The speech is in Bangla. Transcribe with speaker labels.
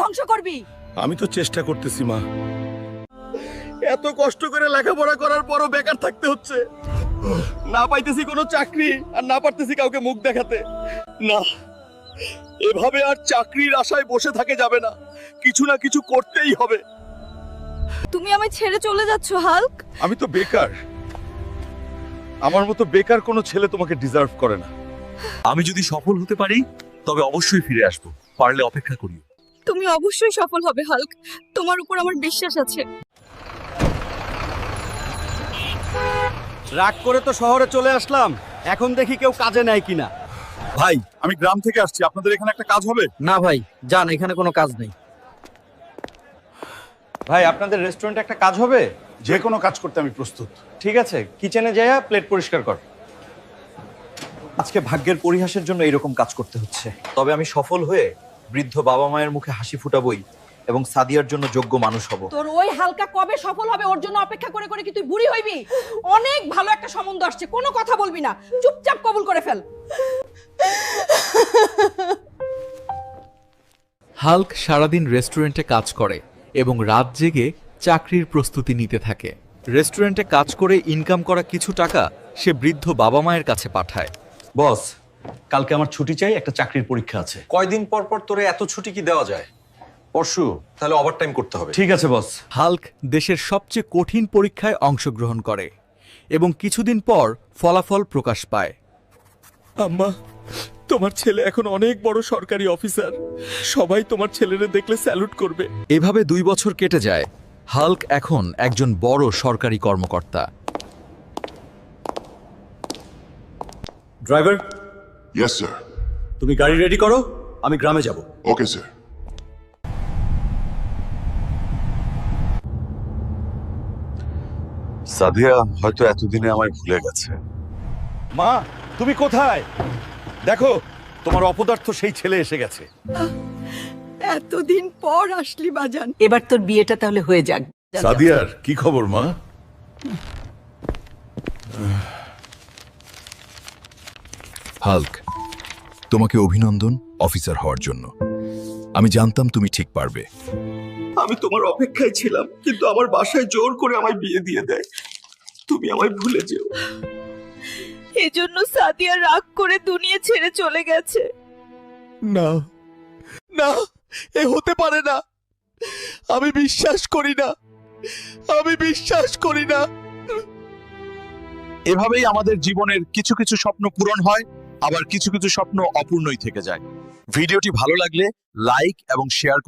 Speaker 1: ধ্বংস করবি।
Speaker 2: আমি তো চেষ্টা করতেছি মা, এত কষ্ট করে লেখাপড়া করার পরও বেকার থাকতে হচ্ছে। না পাইতেছি কোনো চাকরি আর না পারতেছি কাউকে মুখ দেখাতে। না, এভাবে আর চাকরির আশায় বসে থাকে যাবে না, কিছু না কিছু করতেই হবে।
Speaker 1: তুমি আমায় ছেড়ে চলে যাচ্ছ হাল্ক।
Speaker 2: আমি তো বেকার, আমার মতো বেকার কোনো ছেলে তোমাকে ডিজার্ভ করে না।
Speaker 3: আমি যদি সফল হতে পারি তবে অবশ্যই ফিরে আসবো, পারলে অপেক্ষা করি।
Speaker 1: তুমি অবশ্যই সফল হবে হাল্ক, তোমার উপর আমার বিশ্বাস আছে।
Speaker 4: রাগ করে তো শহরে চলে আসলাম, এখন দেখি কেউ কাজে নেয় কিনা।
Speaker 2: ভাই, আমি গ্রাম থেকে আসছি, আপনাদের এখানে একটা কাজ হবে?
Speaker 4: না ভাই, যান, এখানে কোনো কাজ নেই। ভাই, আপনাদের রেস্টুরেন্টে একটা কাজ হবে?
Speaker 2: যে কোনো কাজ করতে আমি প্রস্তুত।
Speaker 4: ঠিক আছে, কিচেনে যাইয়া প্লেট পরিষ্কার কর। আজকে ভাগ্যের পরিহাসের জন্য এরকম কাজ করতে হচ্ছে, তবে আমি সফল হয়ে বৃদ্ধ বাবা মায়ের মুখে হাসি ফুটাবই এবং সাদিয়ার জন্য যোগ্য মানুষ হব।
Speaker 1: তোর ওই হালকা কবে সফল হবে ওর জন্য অপেক্ষা করে করে কি তুই বুড়ি হইবি? অনেক ভালো একটা সম্বন্ধ আসছে, কোনো কথা বলবি না, চুপচাপ কবুল করে ফেল।
Speaker 5: হাল্ক সারাদিন রেস্টুরেন্টে কাজ করে এবং রাত জেগে চাকরির প্রস্তুতি নিতে থাকে। রেস্টুরেন্টে কাজ করে ইনকাম করা কিছু টাকা সে বৃদ্ধ বাবা মায়ের কাছে পাঠায়।
Speaker 3: বস, কালকে আমার ছুটি চাই, একটা চাকরির পরীক্ষা আছে।
Speaker 4: কয়দিন পর পর তোরে এত ছুটি কি দেওয়া যায়?
Speaker 3: পরশু, তাহলে ওভারটাইম করতে হবে।
Speaker 4: ঠিক আছে বস।
Speaker 5: হাল্ক দেশের সবচেয়ে কঠিন পরীক্ষায় অংশগ্রহণ করে এবং কিছুদিন পর ফলাফল প্রকাশ পায়।
Speaker 2: আম্মা, তোমার ছেলে এখন অনেক বড় সরকারি অফিসার, সবাই তোমার ছেলেরে দেখলে স্যালুট করবে।
Speaker 5: এভাবে 2 বছর কেটে যায়। হাল্ক এখন একজন বড় সরকারি কর্মকর্তা।
Speaker 4: Driver,
Speaker 6: Yes, sir.
Speaker 4: তুমি গাড়ি রেডি করো, আমি গ্রামে যাব।
Speaker 6: Okay, sir.
Speaker 3: সাদিয়া হয়তো এতদিনে আমায় ভুলে গেছে।
Speaker 2: মা, তুমি কোথায়? দেখো, তোমার অপদার্থ সেই ছেলে এসে গেছে।
Speaker 1: এতদিন পর আসলি বাজান, এবার তোর বিয়েটা তাহলে হয়ে যাক।
Speaker 2: সাদিয়ার কি খবর মা?
Speaker 7: হাল্ক, তোমাকে অভিনন্দন অফিসার হওয়ার জন্য। আমি জানতাম তুমি ঠিক পারবে।
Speaker 2: আমি তোমার অপেক্ষায় ছিলাম, কিন্তু আমার বাসায় জোর করে আমায় বিয়ে দিয়ে দেয়। তুমি আমায় ভুলে যেও।
Speaker 1: এজন্য সাদিয়া রাগ করে দুনিয়া ছেড়ে চলে গেছে।
Speaker 2: না না, এ হতে পারে না। আমি বিশ্বাস করি না, আমি বিশ্বাস করি না।
Speaker 7: এভাবেই আমাদের জীবনের কিছু কিছু স্বপ্ন পূরণ হয়, আবার কিছু কিছু স্বপ্ন অপূর্ণই থেকে যায়। ভিডিওটি ভালো লাগলে লাইক এবং শেয়ার করুন।